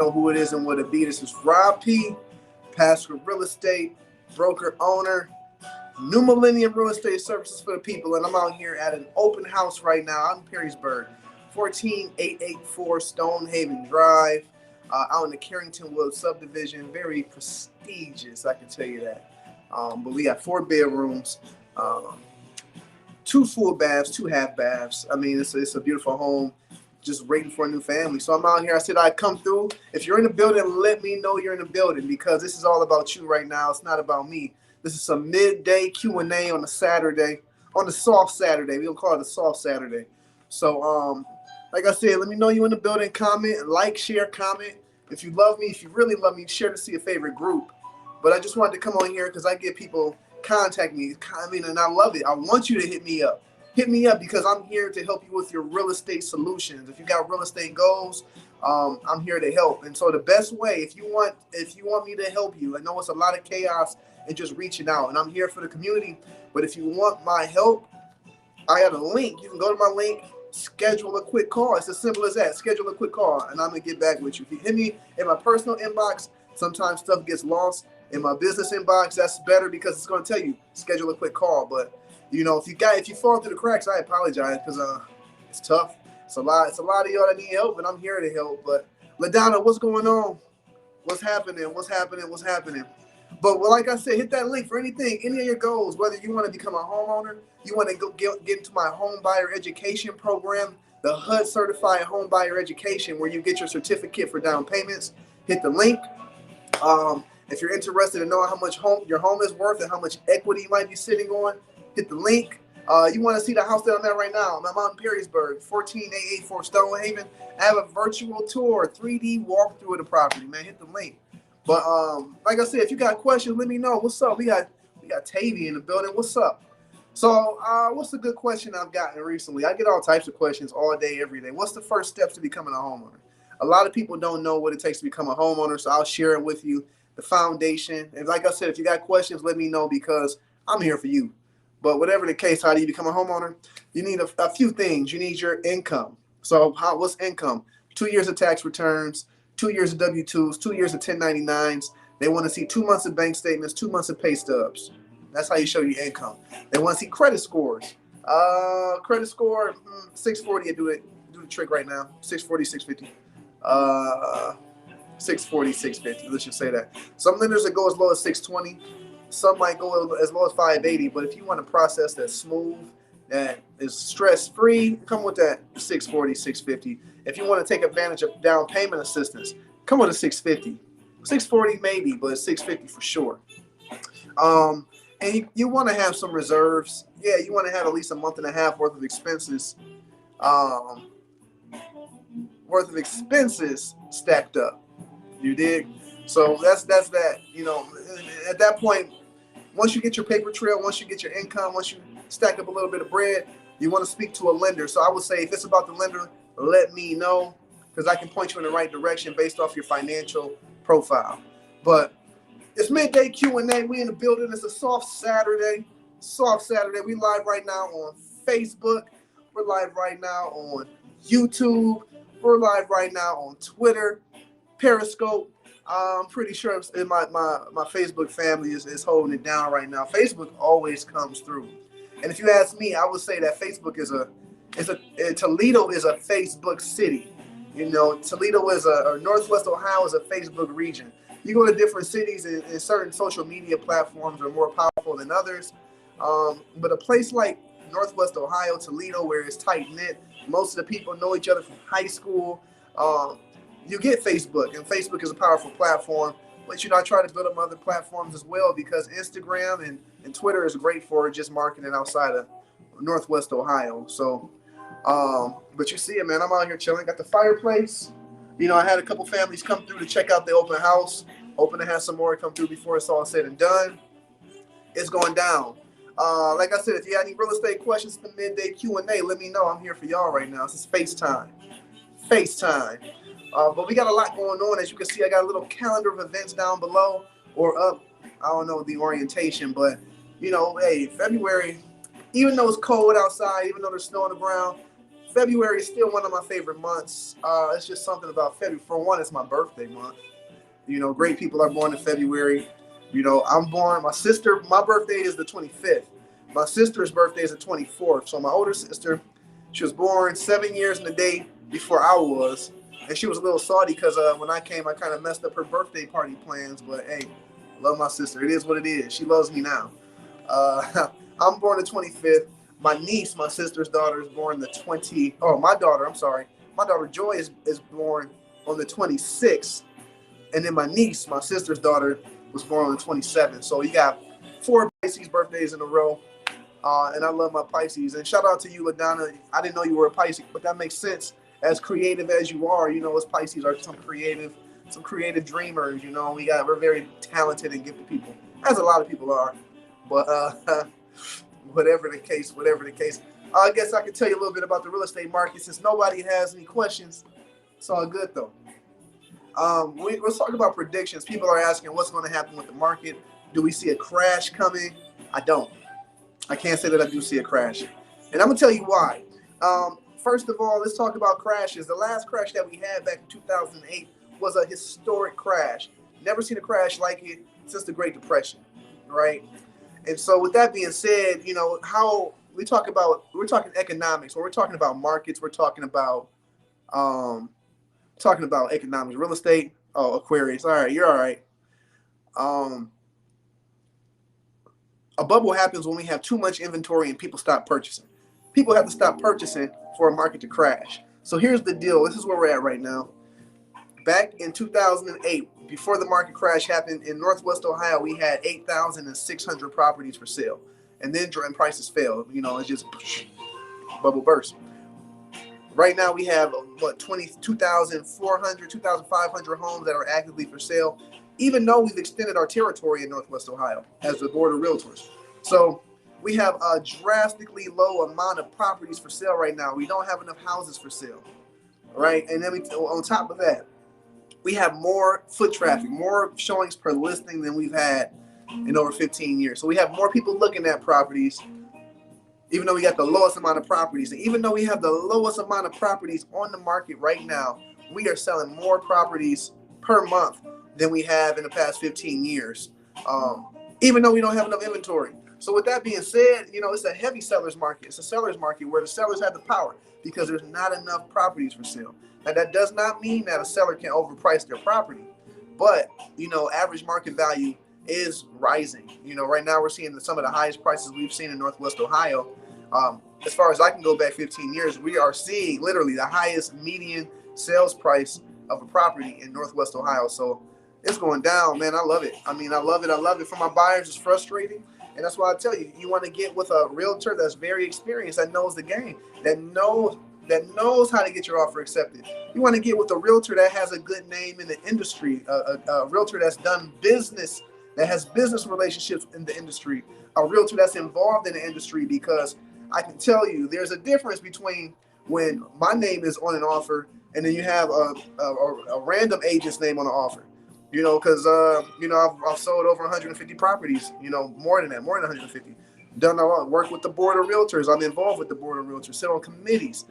know who it is and what it be. This is Rob P, pastor of real estate, broker owner, New Millennium Real Estate Services for the People, and I'm out here at an open house right now out in Perrysburg, 14884 Stonehaven Drive, out in the Carrington Wood subdivision. Very prestigious, I can tell you that. But we got 4 bedrooms, 2 full baths, 2 half baths. I mean, it's a beautiful home, just waiting for a new family. So I'm out here. I said I'd come through. If you're in the building, let me know you're in the building, because this is all about you right now. It's not about me. This is some midday Q&A on a Saturday, on the soft Saturday. We'll call it a soft Saturday. So, like I said, let me know you in the building. Comment, like, share, comment. If you love me, if you really love me, share to see your favorite group. But I just wanted to come on here because I get people contact me. I mean, and I love it. I want you to hit me up. Hit me up because I'm here to help you with your real estate solutions. If you got real estate goals, I'm here to help. And so the best way, if you want me to help you, I know it's a lot of chaos and just reaching out, and I'm here for the community. But if you want my help, I have a link. You can go to my link, schedule a quick call. It's as simple as that. Schedule a quick call, and I'm gonna get back with you. If you hit me in my personal inbox, sometimes stuff gets lost. In my business inbox, that's better because it's gonna tell you schedule a quick call. But you know, if you fall through the cracks, I apologize because it's tough. It's a lot of y'all that need help, and I'm here to help. But LaDonna, what's going on? What's happening? But well, like I said, hit that link for anything, any of your goals. Whether you want to become a homeowner, you want to go get into my Homebuyer education program, the HUD certified Homebuyer education, where you get your certificate for down payments. Hit the link. If you're interested in knowing how much your home is worth and how much equity you might be sitting on, hit the link. You want to see the house that I'm at right now? I'm out in Perrysburg, 14884 Stonehaven. I have a virtual tour, 3D walkthrough of the property, man. Hit the link. But like I said, if you got questions, let me know. What's up? We got Tavy in the building. What's up? So what's a good question I've gotten recently? I get all types of questions all day, every day. What's the first steps to becoming a homeowner? A lot of people don't know what it takes to become a homeowner, so I'll share it with you. The foundation. And like I said, if you got questions, let me know because I'm here for you. But whatever the case, how do you become a homeowner? You need a few things. You need your income. So what's income? 2 years of tax returns, 2 years of W-2s, 2 years of 1099s. They want to see 2 months of bank statements, 2 months of pay stubs. That's how you show your income. They want to see credit scores. Credit score, 640. Do the trick right now. 640, 650. 640, 650. Let's just say that. Some lenders that go as low as 620. Some might go as low as 580. But if you want a process that's smooth, that is stress-free, come with that 640, 650. If you want to take advantage of down payment assistance, come with a 650. 640 maybe, but 650 for sure. And you want to have some reserves. Yeah, you want to have at least a month and a half worth of expenses stacked up. You dig? So that's that. You know, at that point, once you get your paper trail, once you get your income, once you stack up a little bit of bread, you want to speak to a lender. So I would say if it's about the lender, let me know because I can point you in the right direction based off your financial profile. But it's midday Q&A. We in the building. It's a soft Saturday. We live right now on Facebook. We're live right now on YouTube. We're live right now on Twitter, Periscope. I'm pretty sure my Facebook family is holding it down right now. Facebook always comes through. And if you ask me, I would say that Facebook Toledo is a Facebook city. You know, Toledo or Northwest Ohio is a Facebook region. You go to different cities and certain social media platforms are more powerful than others. But a place like Northwest Ohio, Toledo, where it's tight knit, most of the people know each other from high school. You get Facebook, and Facebook is a powerful platform. But I try to build up other platforms as well because Instagram and Twitter is great for just marketing outside of Northwest Ohio. So, but you see it, man. I'm out here chilling. Got the fireplace. You know, I had a couple families come through to check out the open house. Hoping to have some more come through before it's all said and done. It's going down. Like I said, if you have any real estate questions in the midday Q&A, let me know. I'm here for y'all right now. This is FaceTime. But we got a lot going on. As you can see, I got a little calendar of events down below or up. I don't know the orientation, but, you know, hey, February, even though it's cold outside, even though there's snow on the ground, February is still one of my favorite months. It's just something about February. For one, it's my birthday month. Great people are born in February. I'm born, my birthday is the 25th. My sister's birthday is the 24th. So my older sister, she was born 7 years and a day before I was. And she was a little salty because when I came, I kind of messed up her birthday party plans. But hey, love my sister. It is what it is. She loves me now. I'm born the 25th. My niece, my sister's daughter, is born the 20. Oh, my daughter, I'm sorry. My daughter Joy is born on the 26th. And then my niece, my sister's daughter, was born on the 27th. So you got 4 Pisces birthdays in a row. And I love my Pisces. And shout out to you, LaDonna. I didn't know you were a Pisces, but that makes sense. As creative as you are, us Pisces are some creative dreamers. We're very talented and gifted people, as a lot of people are. But whatever the case, I guess I can tell you a little bit about the real estate market since nobody has any questions. It's all good though. Let's talk about predictions. People are asking what's going to happen with the market. Do we see a crash coming? I don't. I can't say that I do see a crash. And I'm going to tell you why. First of all, let's talk about crashes. The last crash that we had back in 2008 was a historic crash. Never seen a crash like it since the Great Depression, right? And so with that being said, how we're talking economics, or we're talking about markets, we're talking about economics, real estate. Oh, Aquarius. All right, you're all right. A bubble happens when we have too much inventory and people stop purchasing. People have to stop purchasing for a market to crash. So here's the deal. This is where we're at right now. Back in 2008, before the market crash happened, in Northwest Ohio, we had 8,600 properties for sale. And then prices fell. It's just bubble burst. Right now, we have, 2,400, 2,500 homes that are actively for sale, even though we've extended our territory in Northwest Ohio as the Board of Realtors. So we have a drastically low amount of properties for sale right now. We don't have enough houses for sale, right? And then on top of that, we have more foot traffic, more showings per listing than we've had in over 15 years. So we have more people looking at properties, even though we got the lowest amount of properties. And even though we have the lowest amount of properties on the market right now, we are selling more properties per month than we have in the past 15 years, even though we don't have enough inventory. So with that being said, it's a heavy seller's market. It's a seller's market where the sellers have the power because there's not enough properties for sale. Now, that does not mean that a seller can overprice their property, but, average market value is rising. Right now we're seeing some of the highest prices we've seen in Northwest Ohio. As far as I can go back 15 years, we are seeing literally the highest median sales price of a property in Northwest Ohio. So it's going down, man. I love it. I love it. For my buyers, it's frustrating. And that's why I tell you, you want to get with a realtor that's very experienced, that knows the game, that knows how to get your offer accepted. You want to get with a realtor that has a good name in the industry, a realtor that's done business, that has business relationships in the industry, a realtor that's involved in the industry, because I can tell you there's a difference between when my name is on an offer and then you have a random agent's name on an offer. Because I've sold over 150 properties, more than 150. Done a lot, work with the Board of Realtors. I'm involved with the Board of Realtors, sit on committees.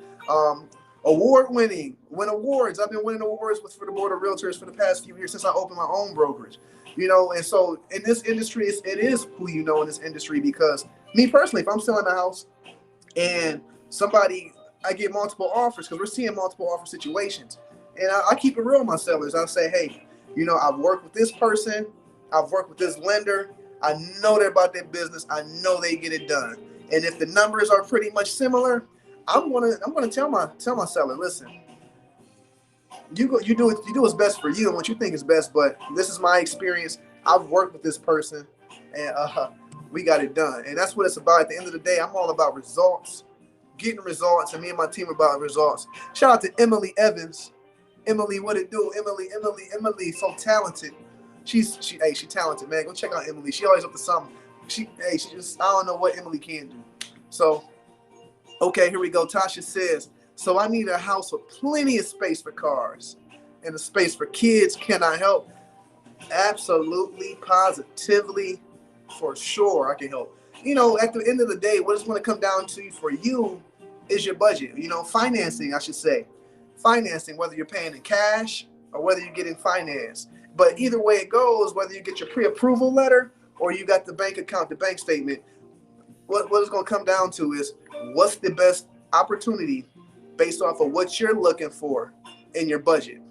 Award-winning, win awards. I've been winning awards for the Board of Realtors for the past few years since I opened my own brokerage. And so in this industry, it is who you know in this industry, because me personally, if I'm selling a house and I get multiple offers, because we're seeing multiple offer situations, and I keep it real with my sellers. I say, hey, I've worked with this person, I've worked with this lender, I know they're about their business, I know they get it done. And if the numbers are pretty much similar, I'm gonna tell my seller, listen, you do what's best for you and what you think is best, but this is my experience. I've worked with this person, and we got it done. And that's what it's about. At the end of the day, I'm all about results, getting results, and me and my team are about results. Shout out to Emily Evans. Emily, what it do? Emily, so talented. She talented, man. Go check out Emily. She always up to something. I don't know what Emily can do. So, okay, here we go. Tasha says, so I need a house with plenty of space for cars and a space for kids. Can I help? Absolutely, positively, for sure, I can help. At the end of the day, what it's going to come down to for you is your budget. You know, financing, I should say. Financing, whether you're paying in cash or whether you're getting financed. But either way it goes, whether you get your pre-approval letter or you got the bank account, the bank statement, what it's going to come down to is what's the best opportunity based off of what you're looking for in your budget.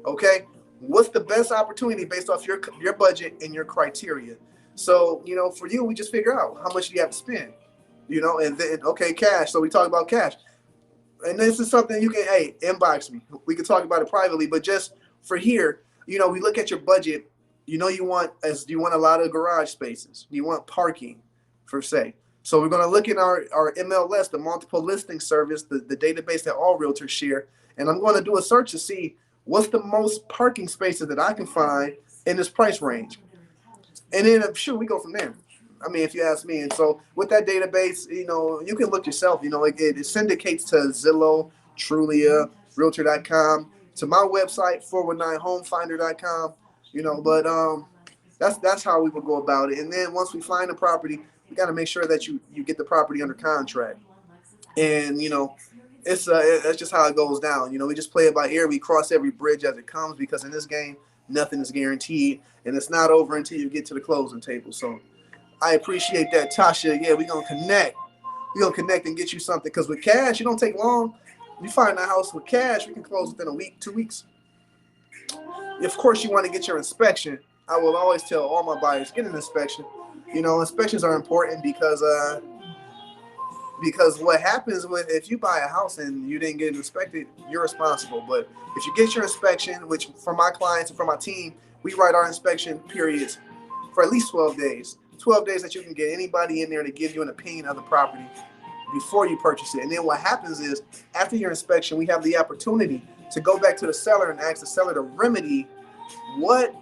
Okay? What's the best opportunity based off your budget and your criteria? So, you know, for you, we just figure out how much do you have to spend, you know, and then, okay, cash. So we talk about cash. And this is something you can, hey, inbox me. We can talk about it privately, but just for here, you know, we look at your budget. You know, you want a lot of garage spaces. You want parking, per se. So we're going to look in our MLS, the multiple listing service, the database that all realtors share. And I'm going to do a search to see what's the most parking spaces that I can find in this price range. And then, shoot, we go from there. I mean, if you ask me. And so with that database, you know, you can look yourself. You know, it syndicates to Zillow, Trulia, Realtor.com, to my website, 419homefinder.com, you know, but that's how we would go about it. And then once we find a property, we got to make sure that you get the property under contract. And, you know, that's just how it goes down. You know, we just play it by ear. We cross every bridge as it comes, because in this game, nothing is guaranteed, and it's not over until you get to the closing table. So I appreciate that, Tasha. Yeah, we're going to connect. We're going to connect and get you something, because with cash, it don't take long. You find a house with cash, we can close within a week, 2 weeks. Of course, you want to get your inspection. I will always tell all my buyers, get an inspection. You know, inspections are important because what happens if you buy a house and you didn't get it inspected, you're responsible. But if you get your inspection, which for my clients and for my team, we write our inspection periods for at least 12 days. 12 days that you can get anybody in there to give you an opinion of the property before you purchase it. And then what happens is, after your inspection, we have the opportunity to go back to the seller and ask the seller to remedy what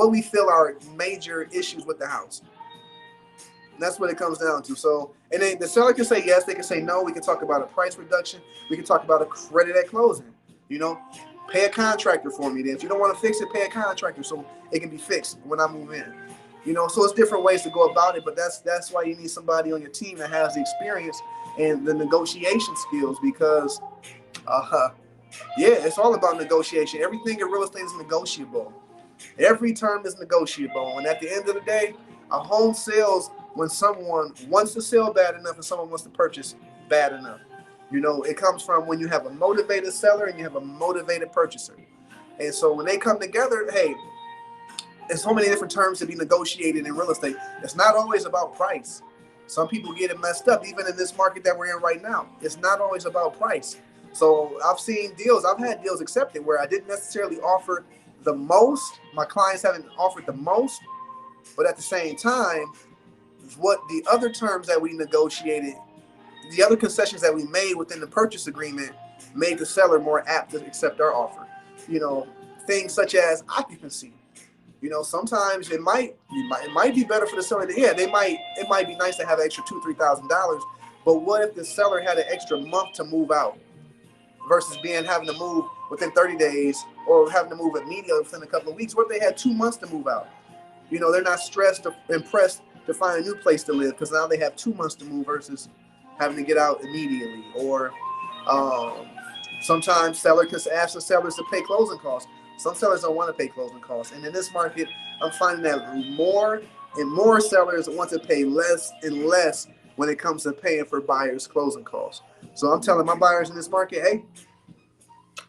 we feel are major issues with the house. And that's what it comes down to. So, and then the seller can say yes, they can say no. We can talk about a price reduction. We can talk about a credit at closing. You know, pay a contractor for me. Then, if you don't want to fix it, pay a contractor so it can be fixed when I move in. You know, so it's different ways to go about it, but that's why you need somebody on your team that has the experience and the negotiation skills, because, it's all about negotiation. Everything in real estate is negotiable. Every term is negotiable, and at the end of the day, a home sells when someone wants to sell bad enough and someone wants to purchase bad enough. You know, it comes from when you have a motivated seller and you have a motivated purchaser. And so when they come together, hey, there's so many different terms to be negotiated in real estate. It's not always about price. Some people get it messed up, even in this market that we're in right now. It's not always about price. So I've had deals accepted where I didn't necessarily offer the most. My clients haven't offered the most, but at the same time, what the other terms that we negotiated, the other concessions that we made within the purchase agreement made the seller more apt to accept our offer. You know, things such as occupancy. You know, sometimes it might be better for the seller it might be nice to have an extra $2,000-$3,000, but what if the seller had an extra month to move out versus having to move within 30 days or having to move immediately within a couple of weeks? What if they had 2 months to move out? You know, they're not stressed or impressed to find a new place to live because now they have 2 months to move versus having to get out immediately. Or sometimes seller can ask the sellers to pay closing costs. Some sellers don't want to pay closing costs. And in this market, I'm finding that more and more sellers want to pay less and less when it comes to paying for buyers' closing costs. So I'm telling my buyers in this market, hey,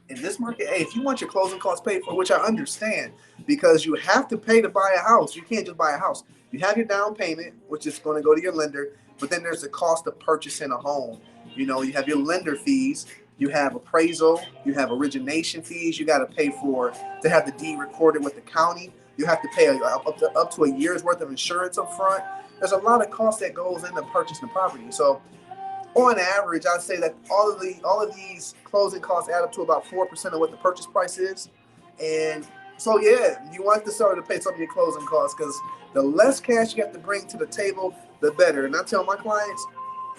if you want your closing costs paid for, which I understand, because you have to pay to buy a house. You can't just buy a house. You have your down payment, which is going to go to your lender, but then there's the cost of purchasing a home. You know, you have your lender fees. You have appraisal, you have origination fees, you got to pay to have the deed recorded with the county. You have to pay up to a year's worth of insurance up front. There's a lot of cost that goes into purchasing the property. So on average, I'd say that all of these closing costs add up to about 4% of what the purchase price is. And so, yeah, you want the seller to pay some of your closing costs, because the less cash you have to bring to the table, the better. And I tell my clients,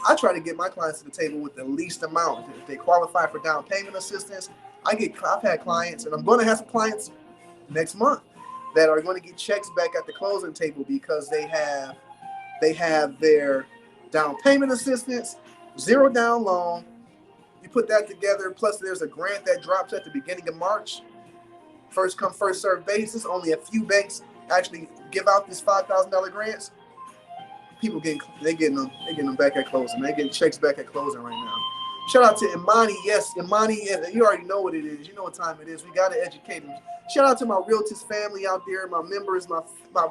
I try to get my clients to the table with the least amount. If they qualify for down payment assistance, I've had clients, and I'm going to have some clients next month that are going to get checks back at the closing table because they have their down payment assistance, 0 down loan. You put that together, plus there's a grant that drops at the beginning of March. First come, first served basis. Only a few banks actually give out these $5,000 grants. People getting them back at closing. They're getting checks back at closing right now. Shout out to Imani. Yes, Imani, you already know what it is. You know what time it is. We got to educate them. Shout out to my Realtist family out there, my members, my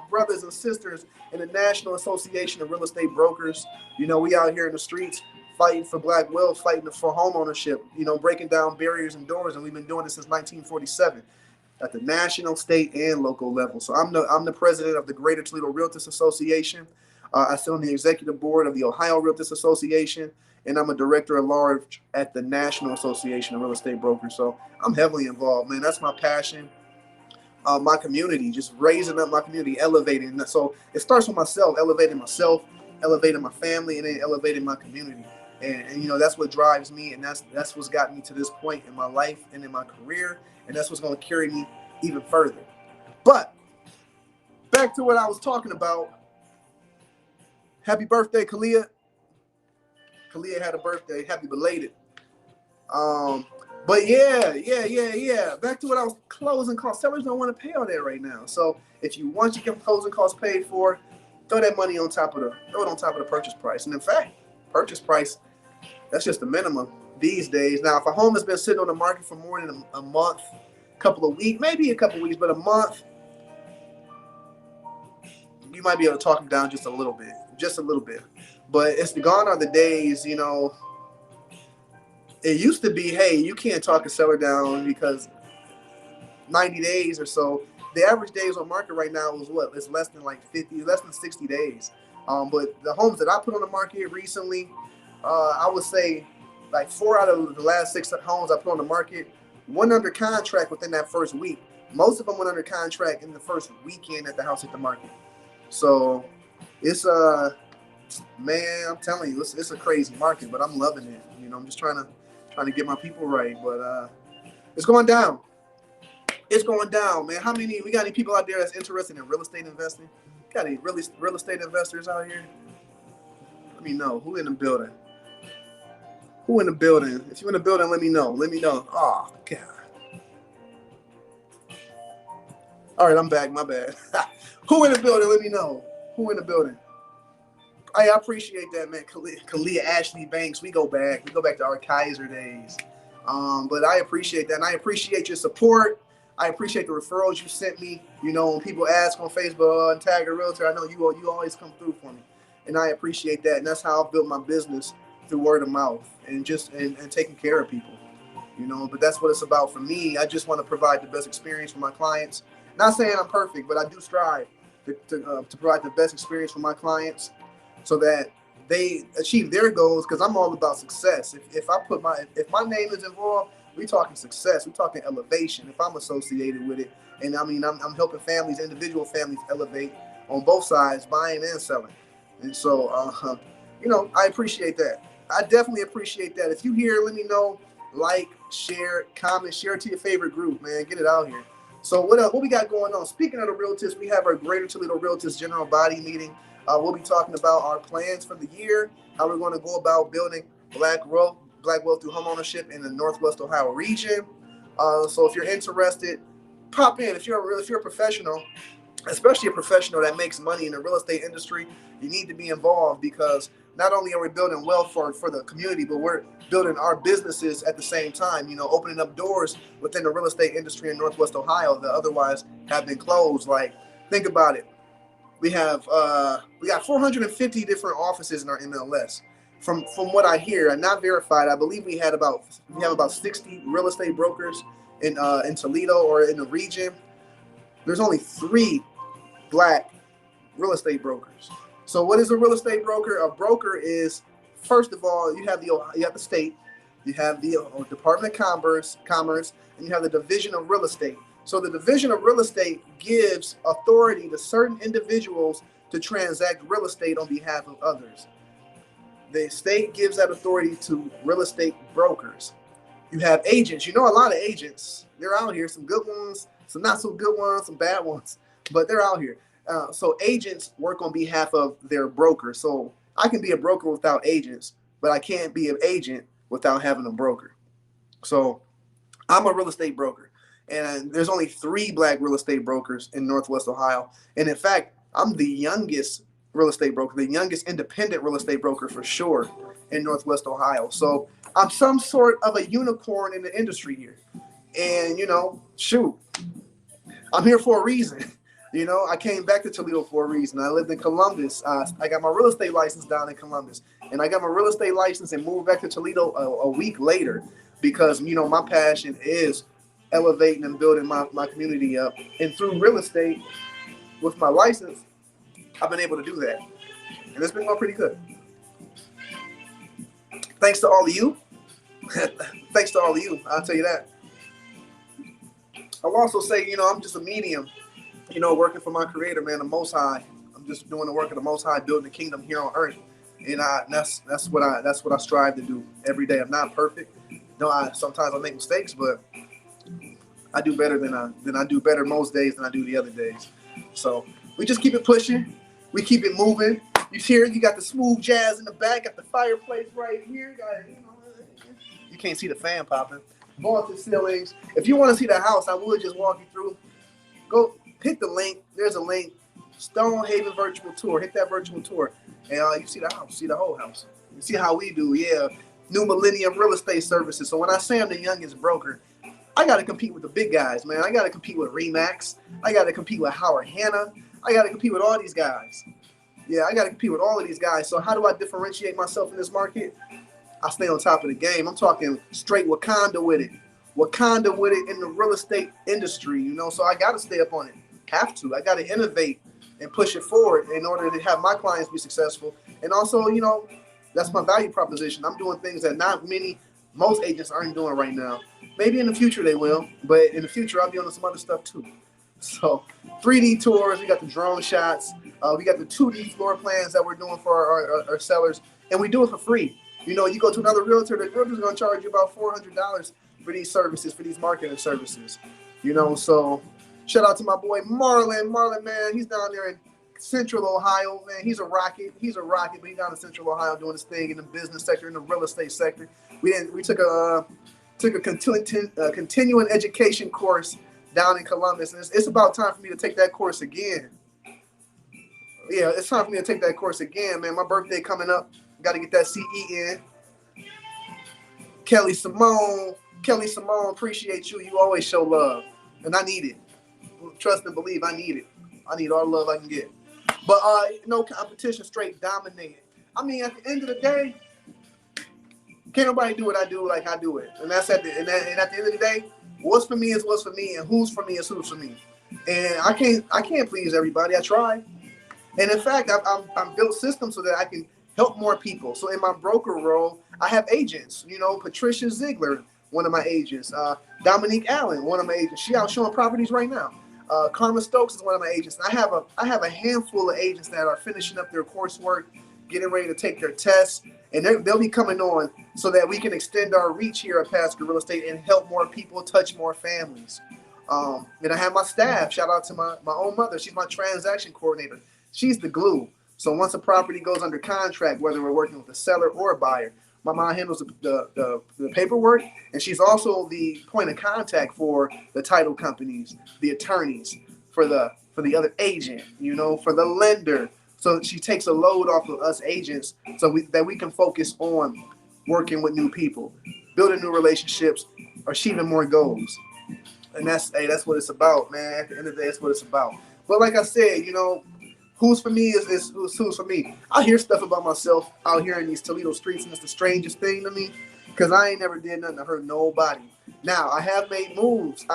brothers and sisters in the National Association of Real Estate Brokers. You know, we out here in the streets fighting for black wealth, fighting for home ownership, you know, breaking down barriers and doors. And we've been doing this since 1947 at the national, state, and local level. So I'm the president of the Greater Toledo Realtist Association. I sit on the executive board of the Ohio Realtist Association, and I'm a director at large at the National Association of Real Estate Brokers. So I'm heavily involved, man. That's my passion. My community, just raising up my community, elevating. So it starts with myself, elevating my family, and then elevating my community. And you know, that's what drives me, and that's what's got me to this point in my life and in my career, and that's what's going to carry me even further. But back to what I was talking about. Happy birthday, Kalia. Kalia had a birthday. Happy belated. But yeah. Back to what I was closing costs. Sellers don't want to pay all that right now. So if you want your closing costs paid for, throw that money on top of the purchase price. And in fact, purchase price, that's just the minimum these days. Now, if a home has been sitting on the market for more than a month, couple of weeks, maybe a couple of weeks, but a month, you might be able to talk them down just a little bit. But it's gone are the days, you know, it used to be, hey, you can't talk a seller down because 90 days or so. The average days on market right now is what? It's less than 60 days. But the homes that I put on the market recently, I would say like 4 out of the last 6 homes I put on the market went under contract within that first week. Most of them went under contract in the first weekend that the house hit the market. So it's man, I'm telling you, it's a crazy market, but I'm loving it. You know, I'm just trying to get my people right, but it's going down. It's going down, man. We got any people out there that's interested in real estate investing? Got any real estate investors out here? Let me know. Who in the building? If you're in the building, let me know. Oh, God. All right, I'm back. My bad. Who in the building? Let me know. Who in the building? I appreciate that, man. Kalia Ashley Banks. We go back to our Kaiser days. But I appreciate that, and I appreciate your support. I appreciate the referrals you sent me. You know, when people ask on Facebook and tag a realtor, I know you always come through for me, and I appreciate that. And that's how I built my business, through word of mouth and taking care of people. You know, but that's what it's about for me. I just want to provide the best experience for my clients. Not saying I'm perfect, but I do strive to provide the best experience for my clients, so that they achieve their goals, because I'm all about success. If my name is involved, we talking success, we talking elevation. If I'm associated with it, and I mean I'm helping individual families elevate on both sides, buying and selling. And so you know, I appreciate that. I definitely appreciate that. If you here, let me know. Like, share, comment, share it to your favorite group, man. Get it out here. So what we got going on? Speaking of the Realtist, we have our Greater Toledo Realtist General Body meeting. We'll be talking about our plans for the year, how we're going to go about building black wealth through homeownership in the Northwest Ohio region. So if you're interested, pop in. If you're a professional, especially a professional that makes money in the real estate industry, you need to be involved, because not only are we building wealth for the community, but we're building our businesses at the same time, you know, opening up doors within the real estate industry in Northwest Ohio that otherwise have been closed. Like, think about it. We got 450 different offices in our MLS. From what I hear, and not verified, I believe we have about 60 real estate brokers in Toledo or in the region. There's only 3 black real estate brokers. So what is a real estate broker? A broker is, first of all, you have the state, you have the Department of Commerce, and you have the Division of Real Estate. So the Division of Real Estate gives authority to certain individuals to transact real estate on behalf of others. The state gives that authority to real estate brokers. You have agents. You know, a lot of agents. They're out here. Some good ones, some not so good ones, some bad ones, but they're out here. So agents work on behalf of their broker. So I can be a broker without agents, but but I can't be an agent without having a broker. So I'm a real estate broker, and there's only 3 black real estate brokers in Northwest Ohio. And in fact, I'm the youngest real estate broker, the youngest independent real estate broker for sure in Northwest Ohio. So I'm some sort of a unicorn in the industry here. And, shoot, I'm here for a reason. I came back to Toledo for a reason. I lived in Columbus. I got my real estate license down in Columbus. And I got my real estate license and moved back to Toledo a week later because, my passion is elevating and building my community up. And through real estate, with my license, I've been able to do that. And it's been going pretty good. Thanks to all of you. Thanks to all of you. I'll tell you that. I'll also say, I'm just a medium, working for my creator, man, the Most High. I'm just doing the work of the Most High, building the kingdom here on earth. And that's what I strive to do every day. I'm not perfect. Sometimes I make mistakes, but I do better than I do better most days than I do the other days. So we just keep it pushing. We keep it moving. You got the smooth jazz in the back, got the fireplace right here. You can't see the fan popping. Vaulted ceilings. If you want to see the house, I would just walk you through. Go hit the link. There's a link. Stonehaven virtual tour. Hit that virtual tour, and you see the house. See the whole house. You see how we do. Yeah, new millennium real estate services. So when I say I'm the youngest broker, I got to compete with the big guys, man. I got to compete with Remax. I got to compete with Howard Hanna. I got to compete with all these guys. Yeah, I got to compete with all of these guys. So how do I differentiate myself in this market? I stay on top of the game. I'm talking straight Wakanda with it. Wakanda with it in the real estate industry, So I got to stay up on it. Have to. I got to innovate and push it forward in order to have my clients be successful. And also, that's my value proposition. I'm doing things that most agents aren't doing right now. Maybe in the future they will, but in the future I'll be on some other stuff too. So 3D tours, we got the drone shots, we got the 2D floor plans that we're doing for our sellers, and we do it for free. You go to another realtor, the realtor's going to charge you about $400 for these services, for these marketing services. So shout out to my boy Marlon. Marlon, man, he's down there in Central Ohio, man. He's a rocket, but he's down in Central Ohio doing his thing in the business sector, in the real estate sector. We took a continuing education course down in Columbus, and it's about time for me to take that course again. Yeah, it's time for me to take that course again, man. My birthday coming up. Got to get that CE in. Kelly Simone, appreciate you. You always show love, and I need it. Trust and believe, I need it. I need all the love I can get. But no competition, straight dominated. I mean, at the end of the day, can't nobody do what I do like I do it. And that's at the end of the day, what's for me is what's for me, and who's for me is who's for me. And I can't please everybody. I try. And in fact, I've built systems so that I can help more people. So in my broker role, I have agents. Patricia Ziegler, one of my agents. Dominique Allen, one of my agents. She out showing properties right now. Karma Stokes is one of my agents. And I have a handful of agents that are finishing up their coursework, getting ready to take their tests, and they'll be coming on so that we can extend our reach here at Pasco Real Estate and help more people, touch more families. And I have my staff. Shout out to my own mother. She's my transaction coordinator. She's the glue. So once a property goes under contract, whether we're working with a seller or a buyer, my mom handles the paperwork, and she's also the point of contact for the title companies, the attorneys, for the other agent, for the lender. So she takes a load off of us agents so that we can focus on working with new people, building new relationships, achieving more goals. And that's what it's about, man. At the end of the day, that's what it's about. But like I said, who's for me is who's for me. I hear stuff about myself out here in these Toledo streets, and it's the strangest thing to me because I ain't never did nothing to hurt nobody. Now, I have made moves.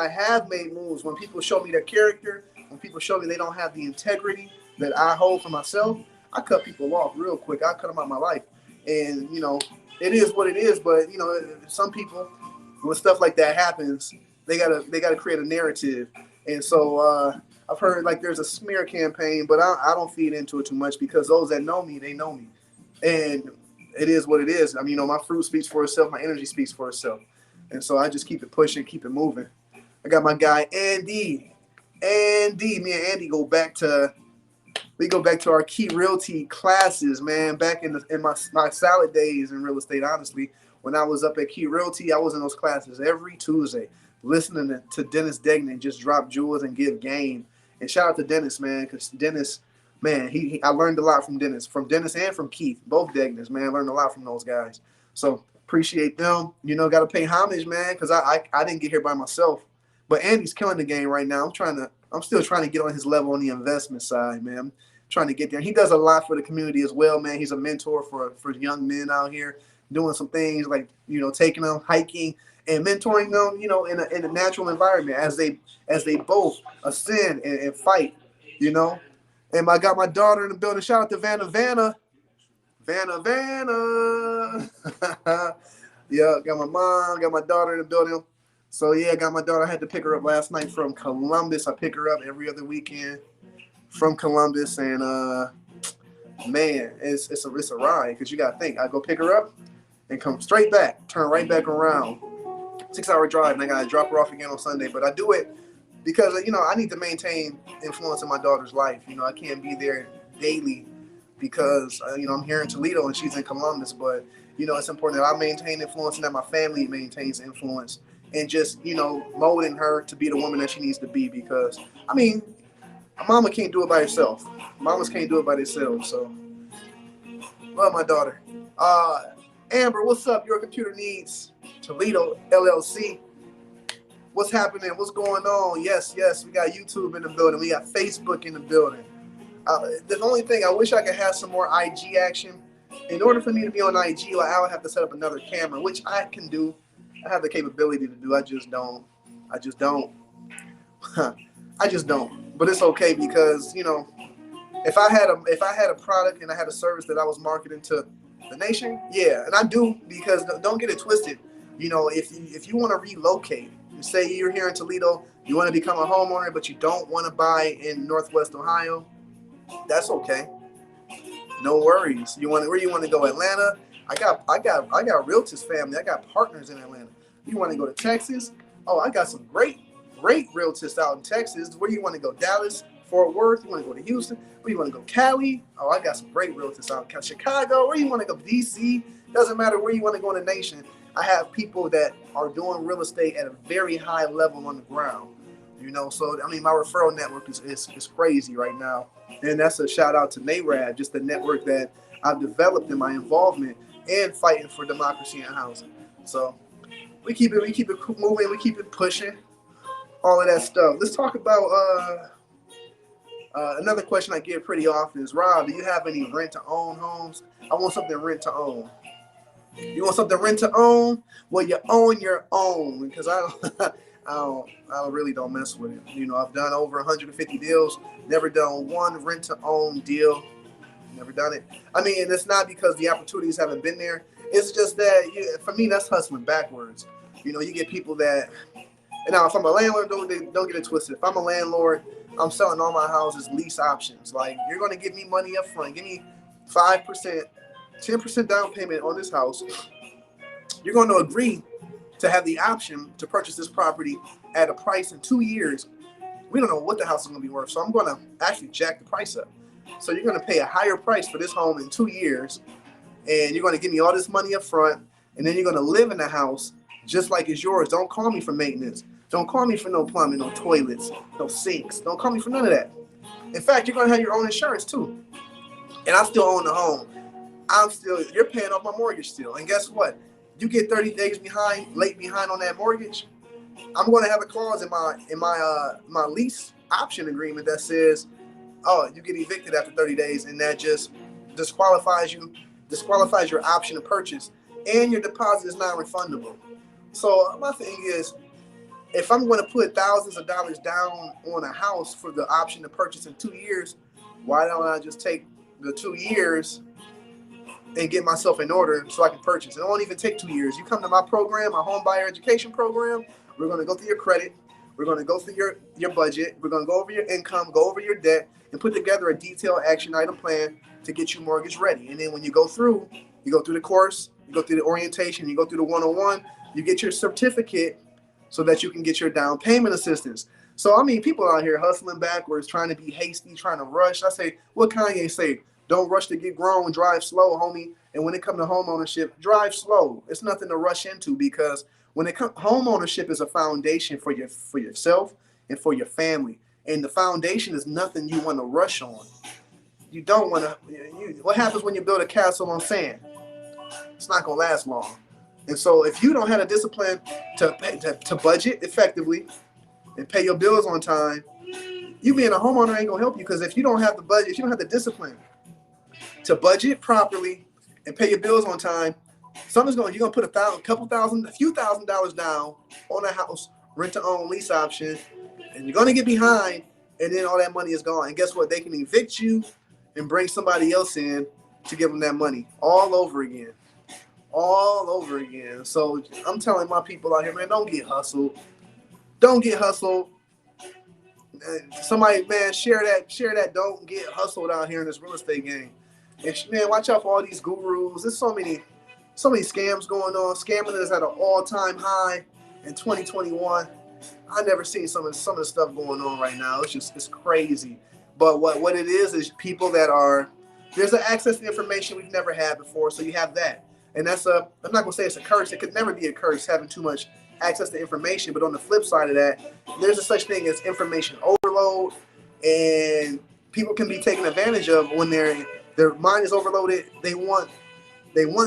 When people show me their character, when people show me they don't have the integrity that I hold for myself, I cut people off real quick. I cut them out of my life. And, it is what it is. But, some people, when stuff like that happens, they gotta create a narrative. And so I've heard like there's a smear campaign, but I don't feed into it too much because those that know me, they know me. And it is what it is. I mean, my fruit speaks for itself. My energy speaks for itself. And so I just keep it pushing, keep it moving. I got my guy, Andy. Me and Andy go back to we go back to our Key Realty classes, man. Back in my salad days in real estate, honestly, when I was up at Key Realty, I was in those classes every Tuesday, listening to Dennis Degnan just drop jewels and give game. And shout out to Dennis, man, because Dennis, man, I learned a lot from Dennis and from Keith, both Degnans, man. I learned a lot from those guys. So appreciate them. You know, got to pay homage, man, because I didn't get here by myself. But Andy's killing the game right now. I'm still trying to get on his level on the investment side, man. I'm trying to get there. He does a lot for the community as well, man. He's a mentor for young men out here, doing some things like, you know, taking them hiking and mentoring them, you know, in a natural environment as they both ascend and fight, you know. And I got my daughter in the building. Shout out to Vanna. Yeah, got my mom, got my daughter in the building. So yeah, got my daughter. I had to pick her up last night from Columbus. I pick her up every other weekend from Columbus, and man, it's a ride, because you gotta think. I go pick her up and come straight back, turn right back around. 6-hour drive, and I gotta drop her off again on Sunday. But I do it because, you know, I need to maintain influence in my daughter's life. You know, I can't be there daily because you know, I'm here in Toledo and she's in Columbus. But you know, it's important that I maintain influence and that my family maintains influence. And just, you know, molding her to be the woman that she needs to be, because, I mean, a mama can't do it by herself. Mamas can't do it by themselves. So, love my daughter. Amber, what's up? Your Computer Needs Toledo LLC. What's happening? What's going on? Yes, we got YouTube in the building. We got Facebook in the building. The only thing, I wish I could have some more IG action. In order for me to be on IG, like, I would have to set up another camera, which I can do. I have the capability to do. I just don't. I just don't. But it's okay, because, you know, if I had a product and I had a service that I was marketing to the nation, yeah, and I do, because don't get it twisted. You know, if you want to relocate, say you're here in Toledo, you want to become a homeowner, but you don't want to buy in Northwest Ohio, that's okay. No worries. Where you want to go? Atlanta? I got Realtist family. I got partners in Atlanta. You want to go to Texas? Oh, I got some great Realtists out in Texas. Where you want to go? Dallas, Fort Worth? You want to go to Houston? Where you want to go? Cali? Oh, I got some great Realtists out in Chicago. Where you want to go? DC? Doesn't matter where you want to go in the nation. I have people that are doing real estate at a very high level on the ground. You know, so I mean, my referral network is crazy right now, and that's a shout out to NARAD, just the network that I've developed in my involvement and fighting for democracy and housing. So we keep it moving, we keep it pushing, all of that stuff. Let's talk about another question I get pretty often is, Rob, do you have any rent to own homes? I want something rent to own. You want something rent to own? Well, you own your own, because I really don't mess with it. You know, I've done over 150 deals, never done one rent to own deal. Never done it. I mean, and it's not because the opportunities haven't been there. It's just that, for me, that's hustling backwards. You know, you get people that, and now if I'm a landlord, don't get it twisted. If I'm a landlord, I'm selling all my houses lease options. Like, you're going to give me money up front. Give me 5%, 10% down payment on this house. You're going to agree to have the option to purchase this property at a price in 2 years. We don't know what the house is going to be worth, so I'm going to actually jack the price up. So you're going to pay a higher price for this home in 2 years, and you're going to give me all this money up front, and then you're going to live in the house just like it's yours. Don't call me for maintenance. Don't call me for no plumbing, no toilets, no sinks. Don't call me for none of that. In fact, you're going to have your own insurance too. And I still own the home. You're paying off my mortgage still. And guess what? You get 30 days late behind on that mortgage, I'm going to have a clause in my lease option agreement that says, oh, you get evicted after 30 days, and that just disqualifies your option to purchase, and your deposit is non-refundable. So my thing is, if I'm going to put thousands of dollars down on a house for the option to purchase in 2 years, why don't I just take the 2 years and get myself in order so I can purchase? It won't even take 2 years. You come to my program, my Homebuyer education program, we're going to go through your credit. We're going to go through your budget. We're going to go over your income, go over your debt, and put together a detailed action item plan to get you mortgage ready. And then when you go through the course, you go through the orientation, you go through the 101, you get your certificate so that you can get your down payment assistance. So, I mean, people out here hustling backwards, trying to be hasty, trying to rush. I say, what Kanye say? Don't rush to get grown, drive slow, homie. And when it comes to home ownership, drive slow. It's nothing to rush into, because when it comes, home ownership is a foundation for yourself and for your family. And the foundation is nothing you want to rush on. You don't want to. What happens when you build a castle on sand? It's not gonna last long. And so, if you don't have a discipline to budget effectively and pay your bills on time, you being a homeowner ain't gonna help you, because if you don't have the budget, if you don't have the discipline to budget properly and pay your bills on time, you're gonna put a few thousand dollars down on a house, rent to own, lease option, and you're gonna get behind, and then all that money is gone. And guess what? They can evict you and bring somebody else in to give them that money all over again. All over again. So I'm telling my people out here, man, don't get hustled. Don't get hustled. Somebody, man, share that. Don't get hustled out here in this real estate game. And man, watch out for all these gurus. There's so many scams going on. Scamming is at an all-time high in 2021. I never seen some of the stuff going on right now. It's crazy. But what it is people that are, there's an access to information we've never had before. So you have that. And I'm not gonna say it's a curse. It could never be a curse having too much access to information. But on the flip side of that, there's a such thing as information overload, and people can be taken advantage of when their mind is overloaded. They want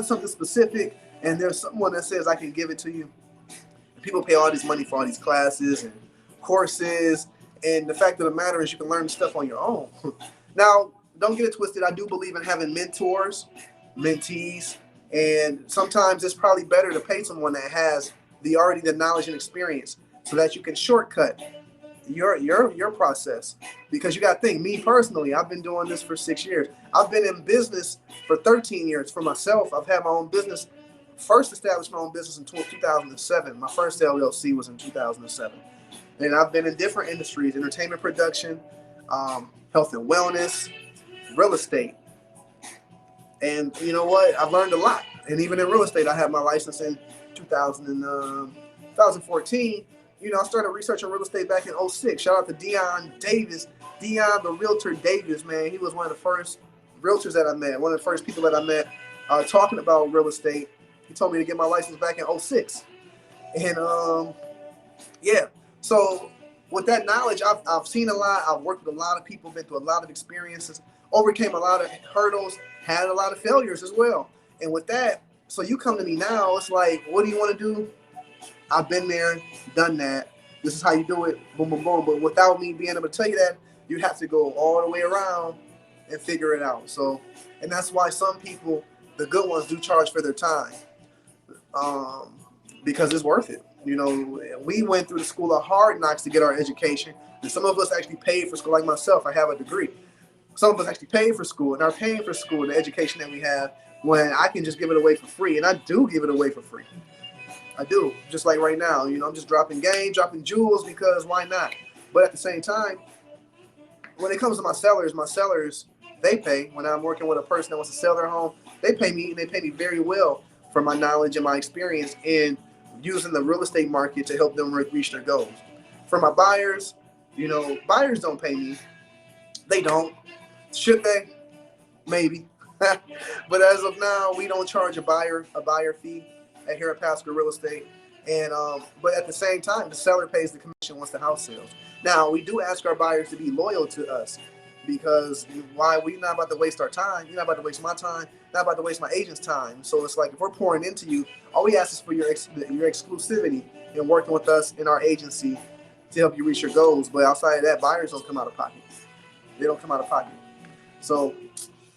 something specific, and there's someone that says, I can give it to you. People pay all this money for all these classes and courses, and the fact of the matter is you can learn stuff on your own. Now, don't get it twisted. I do believe in having mentors, mentees, and sometimes it's probably better to pay someone that has the knowledge and experience, so that you can shortcut your process. Because you got to think, me personally, I've been doing this for 6 years. I've been in business for 13 years for myself. I've had my own business. First established my own business in 2007. My first LLC was in 2007. And I've been in different industries: entertainment production, health and wellness, real estate. And you know what? I've learned a lot. And even in real estate, I had my license in 2014. You know, I started researching real estate back in 06. Shout out to Dion Davis. Dion, the realtor Davis, man. He was one of the first realtors that I met, one of the first people that I met talking about real estate. He told me to get my license back in 06. And yeah. So with that knowledge, I've seen a lot. I've worked with a lot of people, been through a lot of experiences, overcame a lot of hurdles, had a lot of failures as well. And with that, so you come to me now, it's like, what do you want to do? I've been there, done that. This is how you do it, boom, boom, boom. But without me being able to tell you that, you have to go all the way around and figure it out. So, and that's why some people, the good ones, do charge for their time, because it's worth it. You know, we went through the school of hard knocks to get our education. And some of us actually paid for school, like myself. I have a degree. Some of us actually paid for school and are paying for school and the education that we have, when I can just give it away for free. And I do give it away for free. I do. Just like right now, you know, I'm just dropping game, dropping jewels, because why not? But at the same time, when it comes to my sellers, they pay. When I'm working with a person that wants to sell their home, they pay me, and they pay me very well for my knowledge and my experience in using the real estate market to help them reach their goals. For my buyers, you know, buyers don't pay me. They don't. Should they? Maybe. But as of now, we don't charge a buyer fee here at Pascal Real Estate. And but at the same time, the seller pays the commission once the house sells. Now, we do ask our buyers to be loyal to us, because why? We're not about to waste our time. You're not about to waste my time. Not about to waste my agent's time. So it's like, if we're pouring into you, all we ask is for your exclusivity in working with us in our agency to help you reach your goals. But outside of that, buyers don't come out of pocket. They don't come out of pocket. So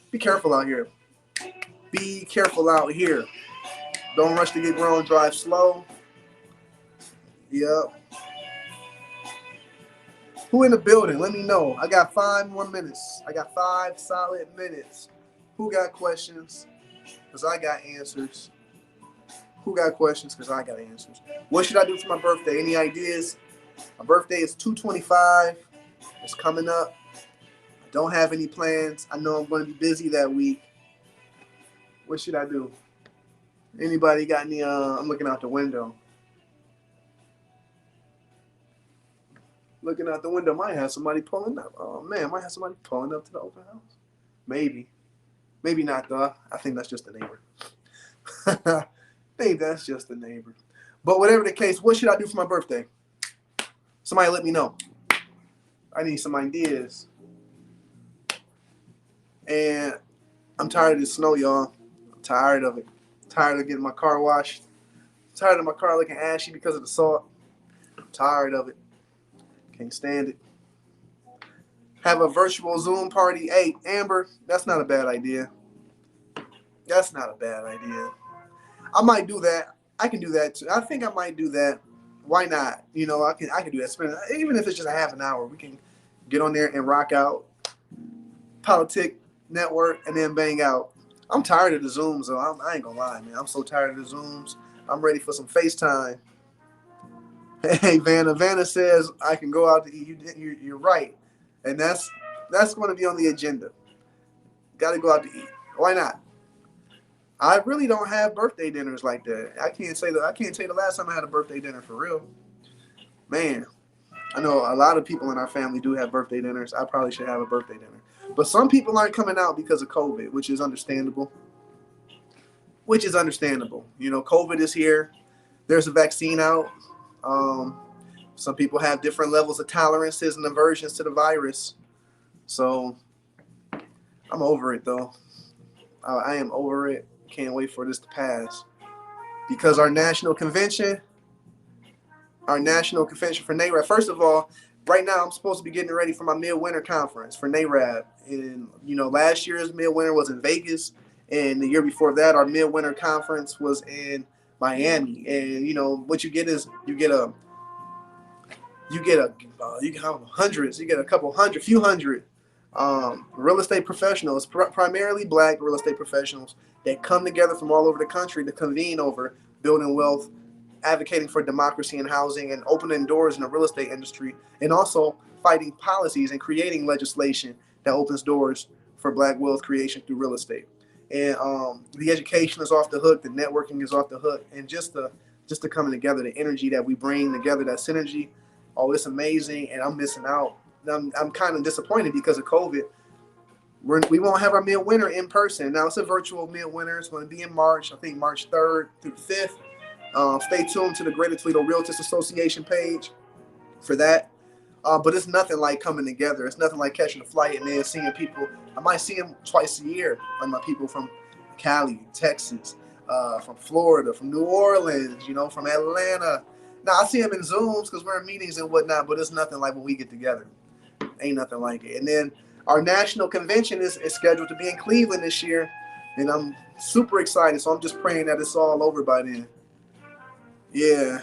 be careful out here. Be careful out here. Don't rush to get grown. Drive slow. Yep. Who in the building? Let me know. I got 5 more minutes. I got 5 solid minutes. Who got questions? Because I got answers. Who got questions? Because I got answers. What should I do for my birthday? Any ideas? My birthday is 2/25. It's coming up. I don't have any plans. I know I'm going to be busy that week. What should I do? Anybody got any? I'm looking out the window. Looking out the window, might have somebody pulling up. Oh man, might have somebody pulling up to the open house. Maybe. Maybe not though. I think that's just a neighbor. Maybe that's just a neighbor. But whatever the case, what should I do for my birthday? Somebody let me know. I need some ideas. And I'm tired of the snow, y'all. I'm tired of it. Tired of getting my car washed. Tired of my car looking ashy because of the salt. I'm tired of it. Can't stand it. Have a virtual Zoom party. Hey, Amber, that's not a bad idea. That's not a bad idea. I might do that. I can do that too. I think I might do that. Why not? You know, I can do that. Spend, even if it's just a half an hour, we can get on there and rock out, politic, network, and then bang out. I'm tired of the Zooms, though. I ain't gonna lie, man. I'm so tired of the Zooms. I'm ready for some FaceTime. Hey, Vanna. Vanna says I can go out to eat. You're right, and that's going to be on the agenda. Got to go out to eat. Why not? I really don't have birthday dinners like that. I can't say the last time I had a birthday dinner for real. Man, I know a lot of people in our family do have birthday dinners. I probably should have a birthday dinner. But some people aren't coming out because of COVID, which is understandable. You know, COVID is here. There's a vaccine out. Some people have different levels of tolerances and aversions to the virus. So I'm over it, though. I am over it. Can't wait for this to pass. Because our national convention for NARAB, first of all, right now I'm supposed to be getting ready for my midwinter conference for NARAB. And, you know, last year's midwinter was in Vegas. And the year before that, our midwinter conference was in Miami. And, you know, what you get is you get hundreds, you get a couple hundred, few hundred real estate professionals, primarily black real estate professionals that come together from all over the country to convene over building wealth, advocating for democracy and housing, and opening doors in the real estate industry, and also fighting policies and creating legislation that opens doors for black wealth creation through real estate. And the education is off the hook, the networking is off the hook, and just the coming together, the energy that we bring together, that synergy, oh, it's amazing, and I'm missing out. I'm kind of disappointed because of COVID. We won't have our midwinter in person. Now, it's a virtual midwinter. It's going to be in March, I think March 3rd through 5th. Stay tuned to the Greater Toledo Realtist Association page for that. But it's nothing like coming together. It's nothing like catching a flight and then seeing people. I might see them twice a year, like my people from Cali, Texas, from Florida, from New Orleans, you know, from Atlanta. Now, I see them in Zooms because we're in meetings and whatnot, but it's nothing like when we get together. Ain't nothing like it. And then our national convention is scheduled to be in Cleveland this year, and I'm super excited. So I'm just praying that it's all over by then. Yeah.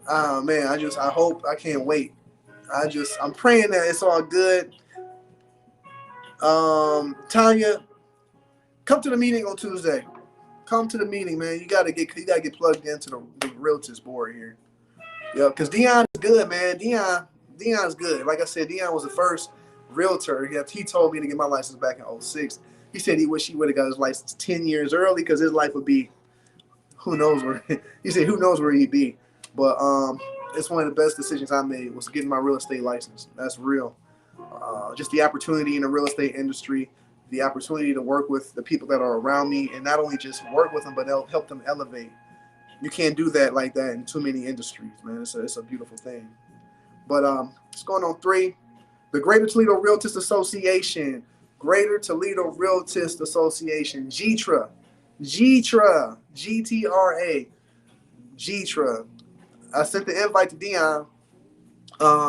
Oh man, I hope, I can't wait. I'm praying that it's all good. Tanya, come to the meeting on Tuesday. Come to the meeting, man. You gotta get plugged into the Realtist board here. Yeah, because Dion is good, man. Dion's good. Like I said, Dion was the first realtor. He told me to get my license back in 06. He said he wish he would have got his license 10 years early because his life would be, who knows where. He said who knows where he'd be. But it's one of the best decisions I made was getting my real estate license. That's real. Just the opportunity in the real estate industry, the opportunity to work with the people that are around me, and not only just work with them, but help them elevate. You can't do that like that in too many industries, man. It's a beautiful thing. But it's going on 3. The Greater Toledo Realtist Association. Greater Toledo Realtist Association. GTRA. GTRA. GTRA. I sent the invite to Dion.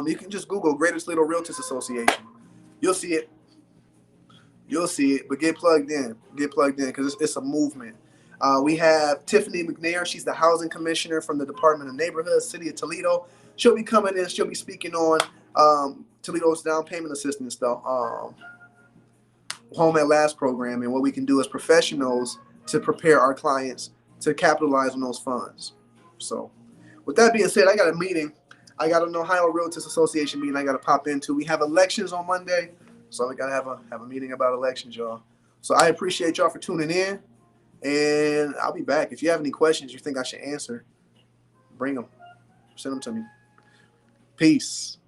You can just Google Greater Toledo Realtist Association. You'll see it. But get plugged in. Because it's a movement. We have Tiffany McNair. She's the housing commissioner from the Department of Neighborhoods, City of Toledo. She'll be coming in. She'll be speaking on Toledo's down payment assistance stuff, home at last program, and what we can do as professionals to prepare our clients to capitalize on those funds. So with that being said, I got a meeting. I got an Ohio Realtors Association meeting I got to pop into. We have elections on Monday, so we got to have a meeting about elections, y'all. So I appreciate y'all for tuning in, and I'll be back. If you have any questions you think I should answer, bring them. Send them to me. Peace.